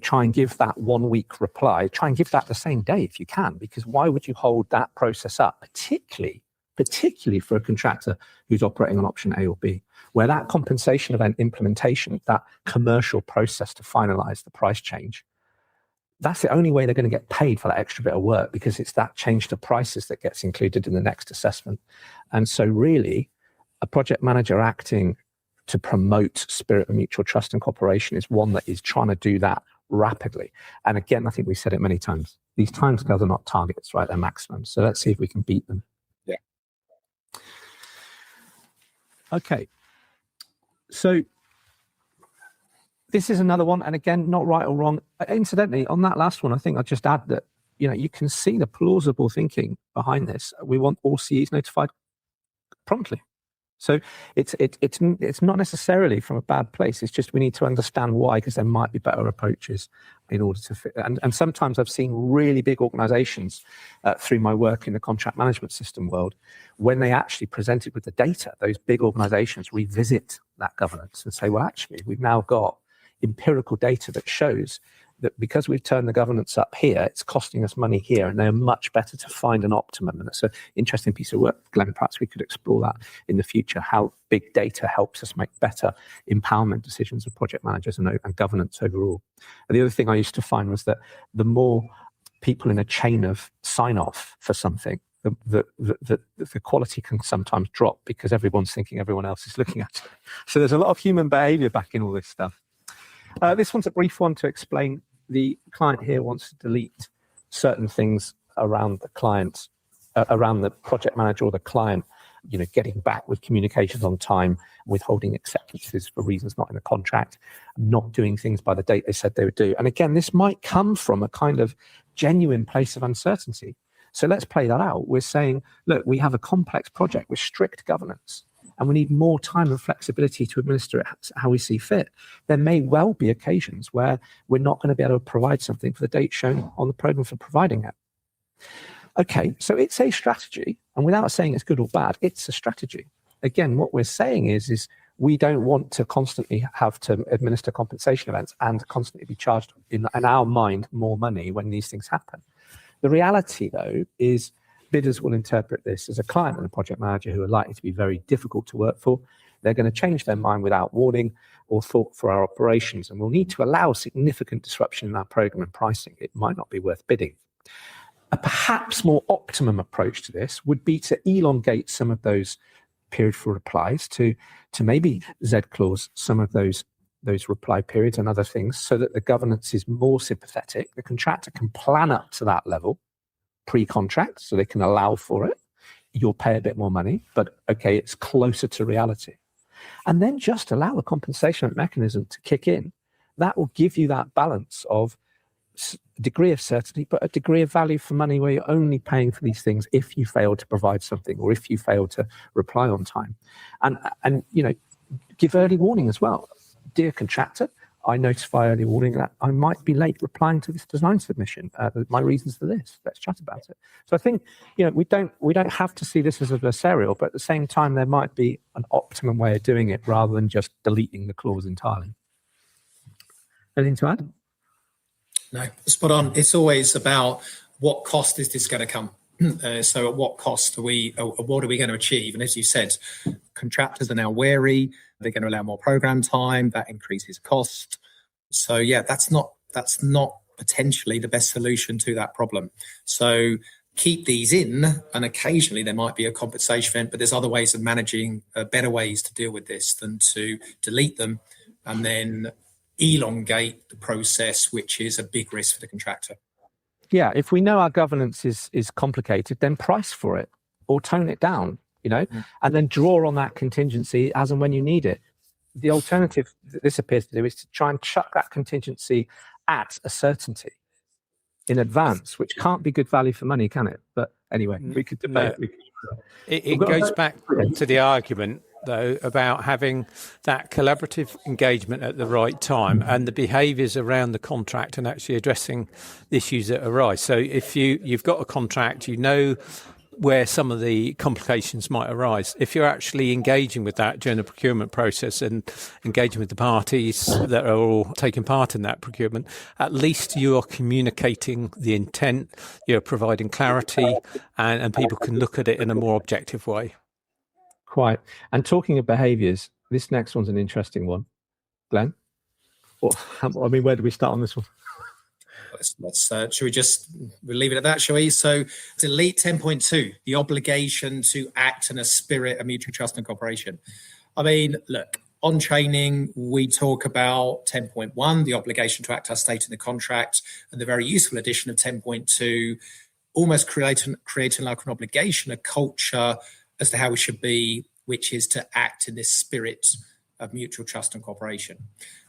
try and give that 1 week reply. Try and give that the same day if you can, because why would you hold that process up, particularly for a contractor who's operating on option A or B, where that compensation event implementation, that commercial process to finalize the price change, that's the only way they're going to get paid for that extra bit of work, because it's that change to prices that gets included in the next assessment. And so really, a project manager acting to promote spirit of mutual trust and cooperation is one that is trying to do that rapidly. And again, I think we said it many times, these timescales are not targets, right? They're maximums. So let's see if we can beat them. Yeah. Okay. So this is another one. And again, not right or wrong. Incidentally, on that last one, I think I'll just add that, you can see the plausible thinking behind this. We want all CEs notified promptly. So it's not necessarily from a bad place. It's just we need to understand why, because there might be better approaches in order to fit. And sometimes I've seen really big organizations through my work in the contract management system world, when they actually presented with the data, those big organizations revisit that governance and say, well, actually, we've now got empirical data that shows that because we've turned the governance up here, it's costing us money here, and they're much better to find an optimum. And that's an interesting piece of work, Glenn. Perhaps we could explore that in the future, how big data helps us make better empowerment decisions of project managers and governance overall. And the other thing I used to find was that the more people in a chain of sign-off for something, the quality can sometimes drop, because everyone's thinking everyone else is looking at it. So there's a lot of human behavior back in all this stuff. This one's a brief one to explain. The client here wants to delete certain things around the client, around the project manager or the client, getting back with communications on time, withholding acceptances for reasons not in the contract, not doing things by the date they said they would do. And again, this might come from a kind of genuine place of uncertainty. So let's play that out. We're saying, look, we have a complex project with strict governance, and we need more time and flexibility to administer it how we see fit. There may well be occasions where we're not going to be able to provide something for the date shown on the program for providing it. Okay, so it's a strategy, and without saying it's good or bad, it's a strategy. Again, what we're saying is we don't want to constantly have to administer compensation events and constantly be charged, in our mind, more money when these things happen. The reality, though, is bidders will interpret this as a client and a project manager who are likely to be very difficult to work for. They're going to change their mind without warning or thought for our operations, and we'll need to allow significant disruption in our program and pricing. It might not be worth bidding. A perhaps more optimum approach to this would be to elongate some of those period for replies, to maybe Z-clause some of those reply periods and other things, so that the governance is more sympathetic. The contractor can plan up to that level pre-contract, so they can allow for it. You'll pay a bit more money, but okay, it's closer to reality. And then just allow the compensation mechanism to kick in. That will give you that balance of degree of certainty, but a degree of value for money, where you're only paying for these things if you fail to provide something, or if you fail to reply on time. And give early warning as well. Dear contractor, I notify early warning that I might be late replying to this design submission. My reasons for this. Let's chat about it. So I think we don't have to see this as adversarial, but at the same time there might be an optimum way of doing it rather than just deleting the clause entirely. Anything to add? No, spot on. It's always about what cost is this going to come. So at what cost what are we going to achieve? And as you said, contractors are now wary. They're going to allow more program time. That increases cost. So yeah, that's not potentially the best solution to that problem. So keep these in, and occasionally there might be a compensation event, but there's other ways of managing, better ways to deal with this than to delete them and then elongate the process, which is a big risk for the contractor. Yeah, if we know our governance is complicated, then price for it or tone it down, and then draw on that contingency as and when you need it. The alternative that this appears to do is to try and chuck that contingency at a certainty in advance, which can't be good value for money, can it? But anyway, we could debate. No. It goes back to the argument, though, about having that collaborative engagement at the right time and the behaviours around the contract and actually addressing the issues that arise. So if you've got a contract, where some of the complications might arise. If you're actually engaging with that during the procurement process and engaging with the parties that are all taking part in that procurement, at least you are communicating the intent, you're providing clarity, and people can look at it in a more objective way. Quite. And talking of behaviours, this next one's an interesting one. Glenn? Where do we start on this one? Should we we'll leave it at that, shall we? So delete 10.2, the obligation to act in a spirit of mutual trust and cooperation. I mean, look, on training, we talk about 10.1, the obligation to act as stated in the contract, and the very useful addition of 10.2, almost creating like an obligation, a culture as to how we should be, which is to act in this spirit of mutual trust and cooperation.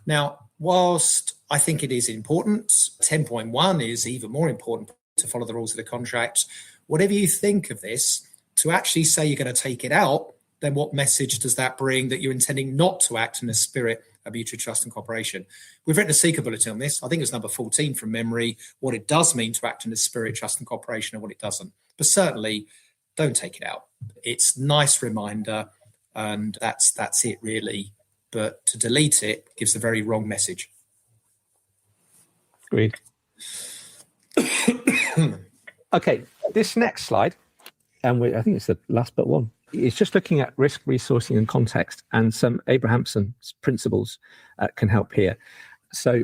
Now, whilst I think it is important, 10.1 is even more important to follow the rules of the contract. Whatever you think of this, to actually say you're going to take it out, then what message does that bring that you're intending not to act in the spirit of mutual trust and cooperation? We've written a Seeker bulletin on this. I think it's number 14 from memory, what it does mean to act in the spirit, trust and cooperation and what it doesn't. But certainly, don't take it out. It's a nice reminder, and that's it really. But to delete it gives the very wrong message. Agreed. Okay, this next slide, and I think it's the last but one. It's just looking at risk, resourcing, and context, and some Abrahamson's principles can help here. So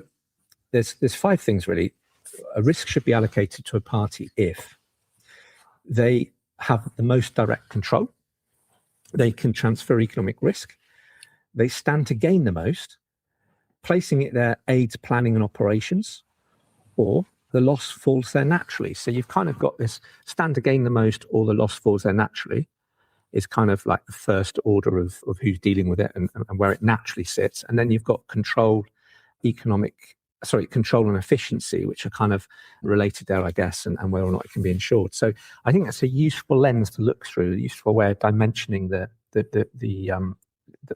there's 5 things really. A risk should be allocated to a party if they have the most direct control, they can transfer economic risk, they stand to gain the most, placing it there aids planning and operations, or the loss falls there naturally. So you've kind of got this stand to gain the most or the loss falls there naturally is kind of like the first order of who's dealing with it and where it naturally sits. And then you've got control and efficiency, which are kind of related there, I guess, and whether or not it can be insured. So I think that's a useful lens to look through, a useful way of dimensioning the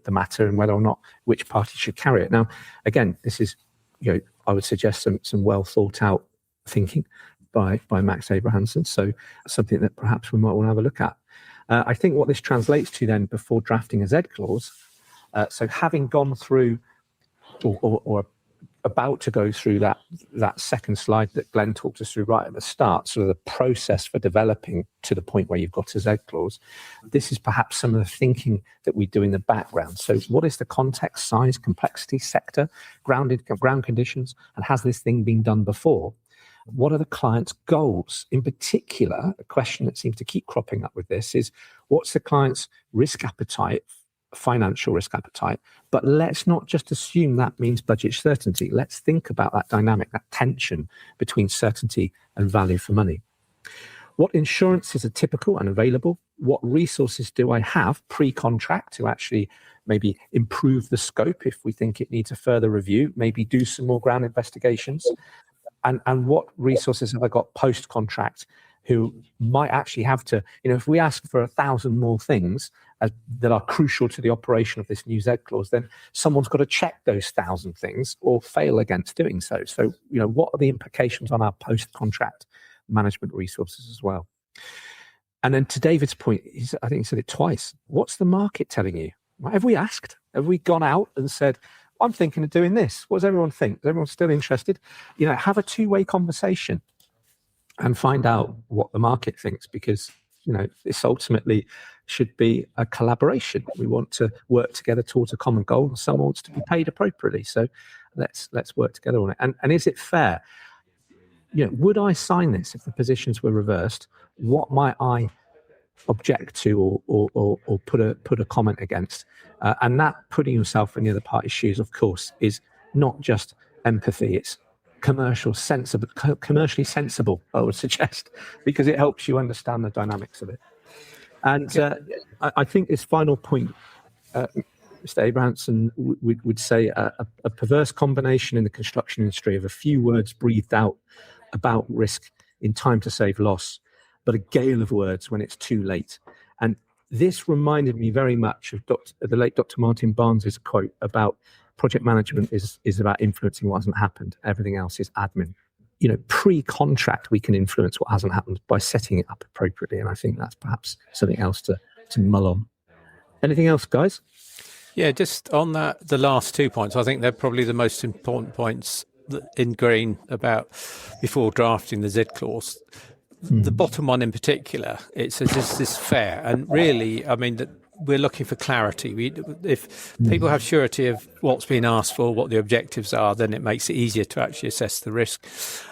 matter and whether or not which party should carry it. Now, again, this is, I would suggest some well thought out thinking by Max Abrahamson. So something that perhaps we might want to have a look at. I think what this translates to then before drafting a Z clause, so having gone through or about to go through that second slide that Glenn talked us through right at the start, sort of the process for developing to the point where you've got a Z clause. This is perhaps some of the thinking that we do in the background. So what is the context, size, complexity, sector, ground conditions, and has this thing been done before? What are the client's goals? In particular, a question that seems to keep cropping up with this is, what's the client's risk appetite, financial risk appetite? But let's not just assume that means budget certainty. Let's think about that dynamic, that tension between certainty and value for money. What insurances are typical and available? What resources do I have pre-contract to actually maybe improve the scope if we think it needs a further review, maybe do some more ground investigations? And what resources have I got post-contract who might actually have to, if we ask for 1,000 more things that are crucial to the operation of this new Z clause, then someone's got to check those 1,000 things or fail against doing so. So, what are the implications on our post-contract management resources as well? And then to David's point, I think he said it twice. What's the market telling you? Have we asked? Have we gone out and said, I'm thinking of doing this? What does everyone think? Is everyone still interested? Have a two-way conversation and find out what the market thinks, because this ultimately should be a collaboration. We want to work together towards a common goal, and someone wants to be paid appropriately. So let's work together on it. And is it fair? Would I sign this if the positions were reversed? What might I object to or put a comment against? And that putting yourself in the other party's shoes, of course, is not just empathy. It's commercially sensible, I would suggest, because it helps you understand the dynamics of it. And I think this final point, Mr. Abrahamson would say a perverse combination in the construction industry of a few words breathed out about risk in time to save loss, but a gale of words when it's too late. And this reminded me very much of the late Dr. Martin Barnes's quote about project management is about influencing what hasn't happened. Everything else is admin. Pre-contract, we can influence what hasn't happened by setting it up appropriately. And I think that's perhaps something else to mull on. Anything else, guys? Yeah, just on that, the last 2 points, I think they're probably the most important points in green about before drafting the Z clause. The bottom one in particular, it says, is this fair? And really, I mean, we're looking for clarity. If people have surety of what's being asked for, what the objectives are, then it makes it easier to actually assess the risk.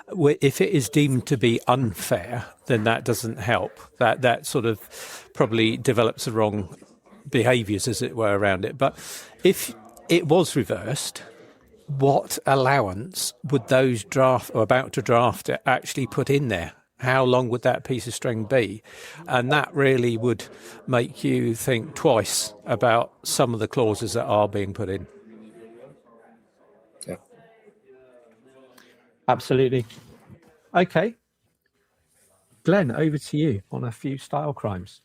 If it is deemed to be unfair, then that doesn't help. That sort of probably develops the wrong behaviours, as it were, around it. But if it was reversed, what allowance would those about to draft it actually put in there? How long would that piece of string be? And that really would make you think twice about some of the clauses that are being put in. Yeah. Absolutely. Okay. Glenn, over to you on a few style crimes.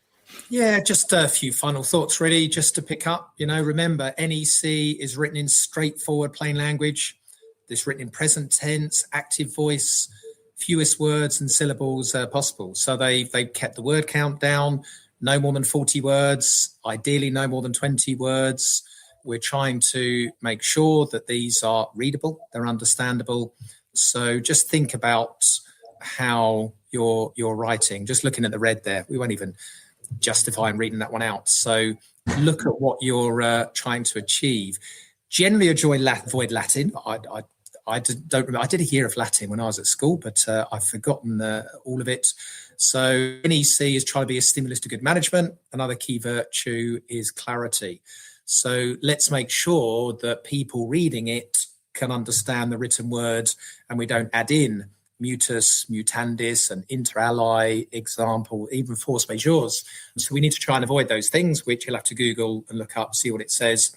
Yeah, just a few final thoughts, really, just to pick up. Remember, NEC is written in straightforward, plain language. It's written in present tense, active voice, fewest words and syllables possible. So they've kept the word count down, no more than 40 words, ideally no more than 20 words. We're trying to make sure that these are readable, they're understandable. So just think about how you're writing. Just looking at the red there, we won't even justify in reading that one out. So look at what you're trying to achieve. Generally avoid Latin. I don't remember. I did a year of Latin when I was at school, but I've forgotten all of it. So NEC is trying to be a stimulus to good management. Another key virtue is clarity. So let's make sure that people reading it can understand the written word, and we don't add in mutus, mutandis, and inter alia, example, even force majeures. So we need to try and avoid those things, which you'll have to Google and look up, see what it says.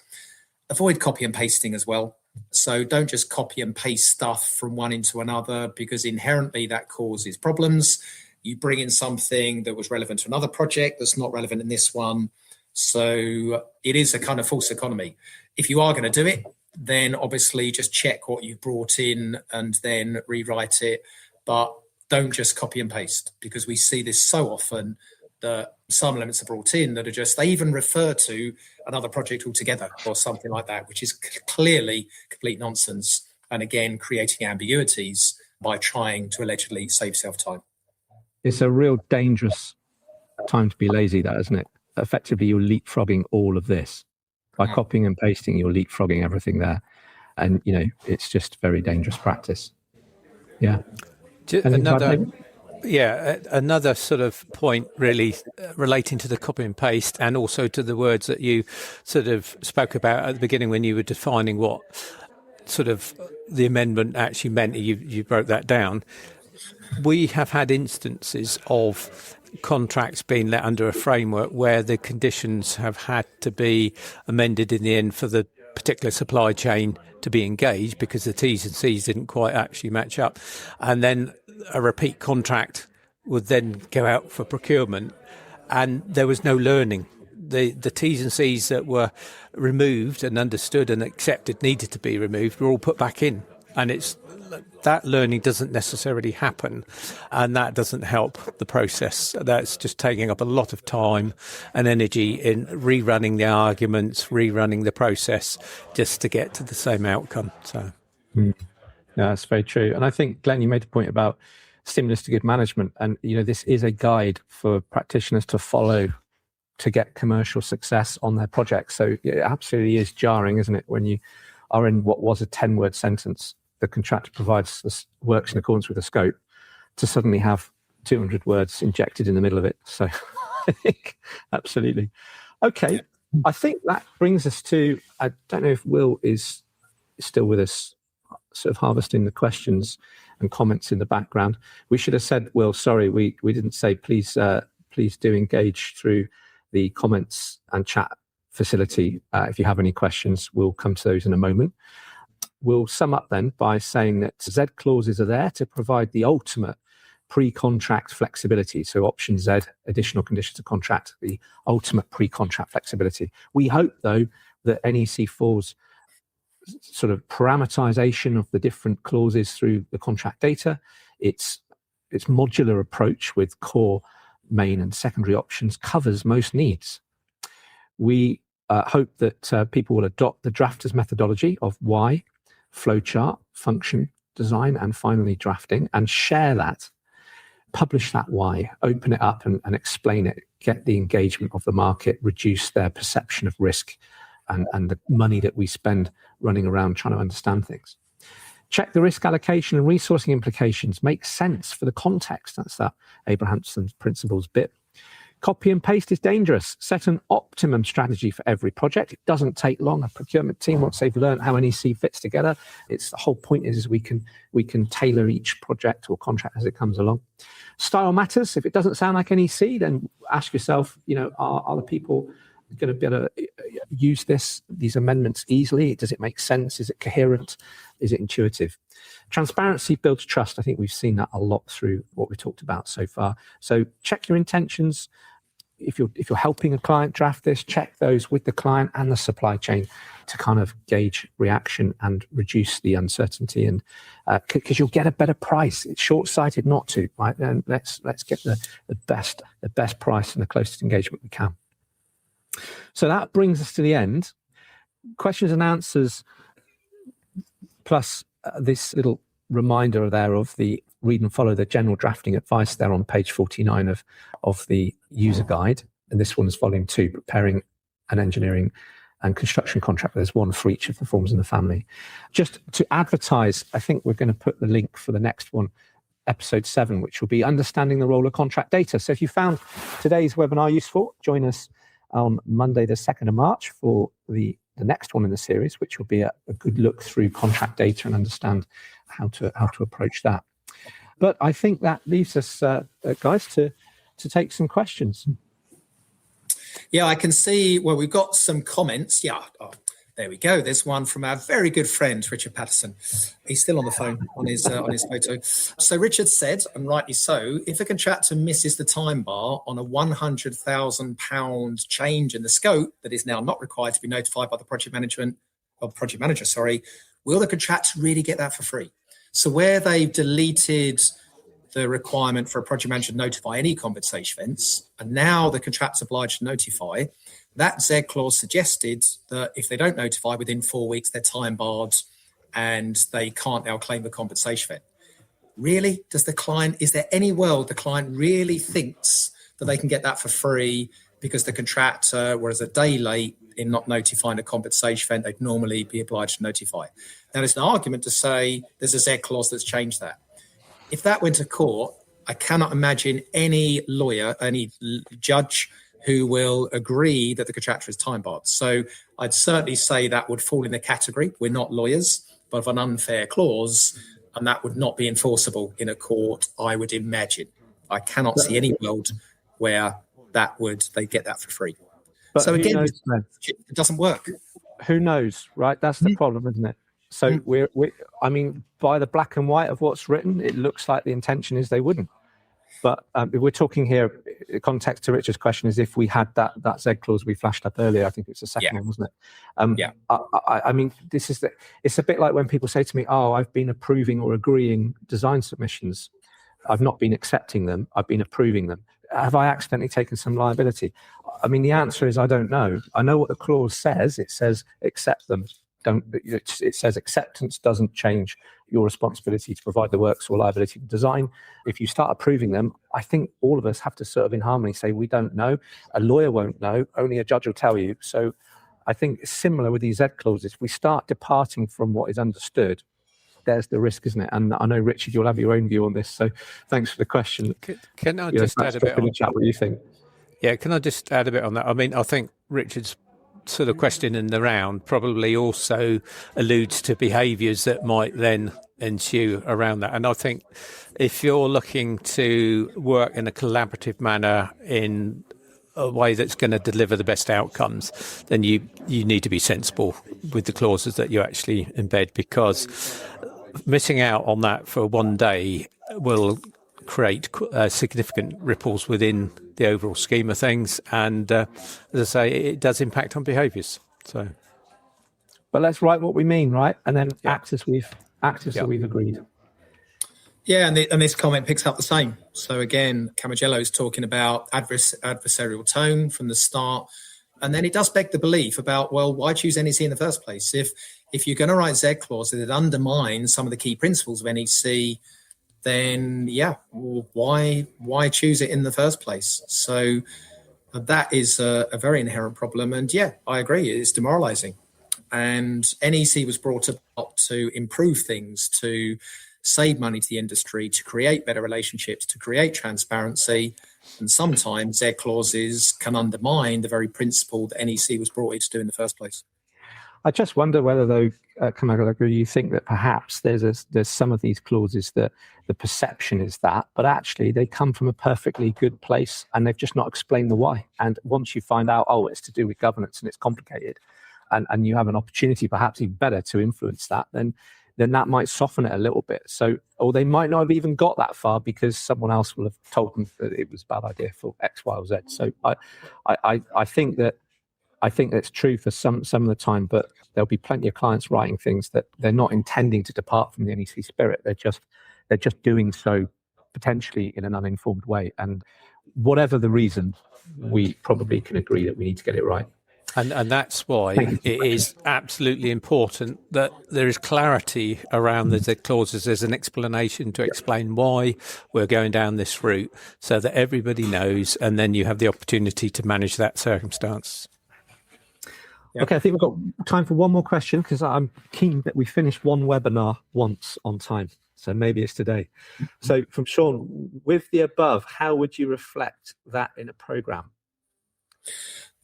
Avoid copy and pasting as well. So don't just copy and paste stuff from one into another, because inherently that causes problems. You bring in something that was relevant to another project that's not relevant in this one. So it is a kind of false economy. If you are going to do it, then obviously just check what you've brought in and then rewrite it. But don't just copy and paste, because we see this so often that some elements are brought in that are just, they even refer to another project altogether or something like that, which is clearly complete nonsense. And again, creating ambiguities by trying to allegedly save self-time. It's a real dangerous time to be lazy, that, isn't it? Effectively, you're leapfrogging all of this. By copying and pasting, you're leapfrogging everything there. And, it's just very dangerous practice. Yeah. Another sort of point really relating to the copy and paste, and also to the words that you sort of spoke about at the beginning when you were defining what sort of the amendment actually meant. You broke that down. We have had instances of contracts being let under a framework where the conditions have had to be amended in the end for the particular supply chain to be engaged, because the T's and C's didn't quite actually match up. And then a repeat contract would then go out for procurement, and there was no learning. The T's and C's that were removed and understood and accepted needed to be removed were all put back in. And it's that learning doesn't necessarily happen, and that doesn't help the process. That's just taking up a lot of time and energy in rerunning the arguments, rerunning the process just to get to the same outcome. So, yeah, that's very true. And I think, Glenn, you made a point about stimulus to good management, and this is a guide for practitioners to follow to get commercial success on their projects. So it absolutely is jarring, isn't it, when you are in what was a 10-word sentence, the contractor provides this, works in accordance with the scope, to suddenly have 200 words injected in the middle of it. So I think absolutely. Okay, I think that brings us to, I don't know if Will is still with us, sort of harvesting the questions and comments in the background. We should have said, Will, sorry, we didn't say please do engage through the comments and chat facility. If you have any questions, we'll come to those in a moment. We'll sum up then by saying that Z clauses are there to provide the ultimate pre-contract flexibility. So option Z, additional conditions of contract, the ultimate pre-contract flexibility. We hope, though, that NEC4's sort of parameterization of the different clauses through the contract data, its modular approach with core, main and secondary options covers most needs. We hope that people will adopt the drafters methodology of why, flowchart, function, design, and finally drafting, and share that, publish that why, open it up and explain it, get the engagement of the market, reduce their perception of risk and the money that we spend running around trying to understand things. Check the risk allocation and resourcing implications, make sense for the context. That's that Abrahamson's principles bit. Copy and paste is dangerous. Set an optimum strategy for every project. It doesn't take long. A procurement team, once they've learned how NEC fits together, it's the whole point is we can tailor each project or contract as it comes along. Style matters. If it doesn't sound like NEC, then ask yourself, are the people going to be able to use these amendments easily? Does it make sense? Is it coherent? Is it intuitive? Transparency builds trust. I think we've seen that a lot through what we talked about so far. So check your intentions. If you're helping a client draft this, check those with the client and the supply chain to kind of gauge reaction and reduce the uncertainty, and because you'll get a better price. It's short-sighted not to, right? And let's get the best price and the closest engagement we can. So that brings us to the end. Questions and answers, plus this little reminder there of the read and follow the general drafting advice there on page 49 of the user guide. And this one is volume 2, preparing an engineering and construction contract. There's one for each of the forms in the family. Just to advertise, I think we're going to put the link for the next one, episode 7, which will be understanding the role of contract data. So if you found today's webinar useful, join us on Monday, the 2nd of March for the next one in the series, which will be a good look through contract data and understand how to approach that. But I think that leaves us, guys, to take some questions. Yeah, I can see, well, we've got some comments. Yeah, there we go. There's one from our very good friend, Richard Patterson. He's still on the phone on his photo. So Richard said, and rightly so, if a contractor misses the time bar on a £100,000 change in the scope that is now not required to be notified by the project manager, will the contractor really get that for free? So where they've deleted the requirement for a project manager to notify any compensation events, and now the contractor's obliged to notify, that Z clause suggested that if they don't notify within 4 weeks, they're time barred and they can't now claim the compensation event. Really? Is there any world the client really thinks that they can get that for free because the contractor was a day late in not notifying a compensation event they'd normally be obliged to notify? Now, there's an argument to say there's a Z clause that's changed that. If that went to court, I cannot imagine any lawyer, any judge who will agree that the contractor is time barred. So I'd certainly say that would fall in the category, we're not lawyers, but of an unfair clause, and that would not be enforceable in a court, I would imagine. I cannot see any world where they get that for free. But so again, knows, it doesn't work. Who knows, right? That's the problem, isn't it? So I mean, by the black and white of what's written, it looks like the intention is they wouldn't. But if we're talking here, context to Richard's question is if we had that Z clause we flashed up earlier, I think it's the second one, wasn't it? I mean, it's a bit like when people say to me, oh, I've been approving or agreeing design submissions. I've not been accepting them. I've been approving them. Have I accidentally taken some liability? I mean, the answer is I don't know. I know what the clause says. It says accept them. It says acceptance doesn't change your responsibility to provide the works or liability to design. If you start approving them, I think all of us have to sort of in harmony say we don't know. A lawyer won't know. Only a judge will tell you. So I think it's similar with these Z clauses. If we start departing from what is understood, there's the risk, isn't it? And I know, Richard, you'll have your own view on this. So thanks for the question. Can I just add a bit on the chat? What do you think? Yeah, can I just add a bit on that? I mean, I think Richard's sort of question in the round probably also alludes to behaviours that might then ensue around that. And I think if you're looking to work in a collaborative manner in a way that's going to deliver the best outcomes, then you need to be sensible with the clauses that you actually embed, because missing out on that for one day will create significant ripples within the overall scheme of things. And as I say, it does impact on behaviours. So, but let's write what we mean, right? And then act as we've agreed. Yeah, and this comment picks up the same. So again, Camagello's talking about adversarial tone from the start. And then it does beg the belief about, well, why choose NEC in the first place? If you're going to write Z clauses that undermine some of the key principles of NEC, then why choose it in the first place? So that is a very inherent problem. And yeah, I agree, it's demoralizing. And NEC was brought up to improve things, to save money to the industry, to create better relationships, to create transparency. And sometimes Z clauses can undermine the very principle that NEC was brought in to do in the first place. I just wonder whether, though, Kamagala, you think that perhaps there's some of these clauses that the perception is that, but actually they come from a perfectly good place and they've just not explained the why. And once you find out, oh, it's to do with governance and it's complicated, and you have an opportunity perhaps even better to influence that, then that might soften it a little bit. So, or they might not have even got that far because someone else will have told them that it was a bad idea for X, Y, or Z. So I think that's true for some of the time, but there'll be plenty of clients writing things that they're not intending to depart from the NEC spirit. They're just doing so potentially in an uninformed way. And whatever the reason, we probably can agree that we need to get it right. And that's why it is absolutely important that there is clarity around the Z clauses. There's an explanation to explain why we're going down this route so that everybody knows, and then you have the opportunity to manage that circumstance. Yep. Okay, I think we've got time for one more question because I'm keen that we finish one webinar once on time. So maybe it's today. So from Sean, with the above, how would you reflect that in a program?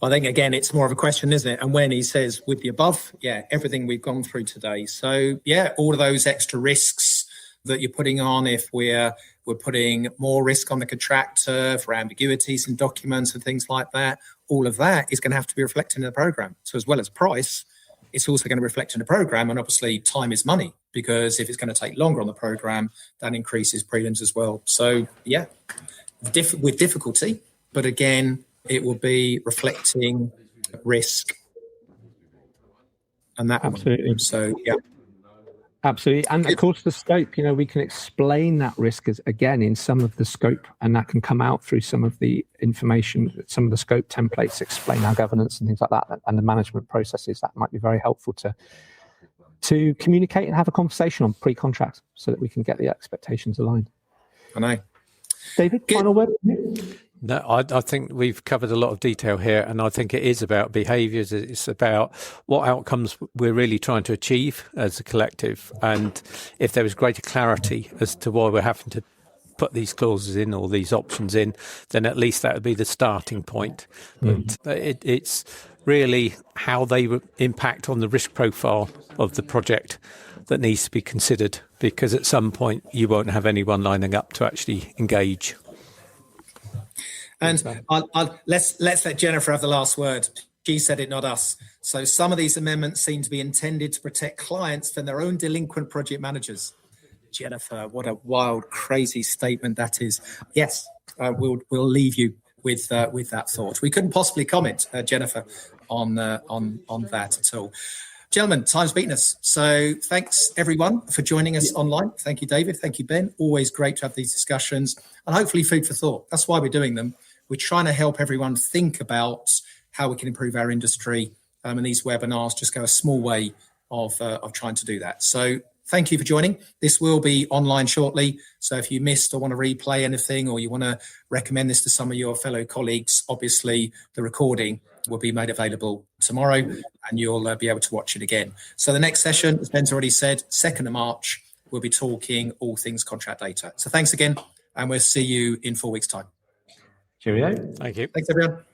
I think, again, it's more of a question, isn't it? And when he says with the above, everything we've gone through today. So, all of those extra risks that you're putting on, if we're putting more risk on the contractor for ambiguities in documents and things like that, all of that is going to have to be reflected in the program. So as well as price, it's also going to reflect in the program. And obviously time is money, because if it's going to take longer on the program, that increases prelims as well. So with difficulty, but again, it will be reflecting risk. And that absolutely. So absolutely. And of course the scope, we can explain that risk as again in some of the scope, and that can come out through some of the information, some of the scope templates explain our governance and things like that, and the management processes. That might be very helpful to communicate and have a conversation on pre-contract so that we can get the expectations aligned. I know. David, final word? No, I think we've covered a lot of detail here, and I think it is about behaviours. It's about what outcomes we're really trying to achieve as a collective, and if there was greater clarity as to why we're having to put these clauses in or these options in, then at least that would be the starting point. But it's really how they impact on the risk profile of the project that needs to be considered, because at some point you won't have anyone lining up to actually engage. And let's let Jennifer have the last word. She said it, not us. So some of these amendments seem to be intended to protect clients from their own delinquent project managers. Jennifer, what a wild, crazy statement that is. Yes, we'll leave you with that thought. We couldn't possibly comment, Jennifer, on that at all. Gentlemen, time's beaten us. So thanks, everyone, for joining us online. Thank you, David. Thank you, Ben. Always great to have these discussions and hopefully food for thought. That's why we're doing them. We're trying to help everyone think about how we can improve our industry. And these webinars just go a small way of trying to do that. So thank you for joining. This will be online shortly. So if you missed or want to replay anything, or you want to recommend this to some of your fellow colleagues, obviously the recording will be made available tomorrow and you'll be able to watch it again. So the next session, as Ben's already said, 2nd of March, we'll be talking all things contract data. So thanks again, and we'll see you in 4 weeks' time. Cheerio. Thank you. Thanks, everyone.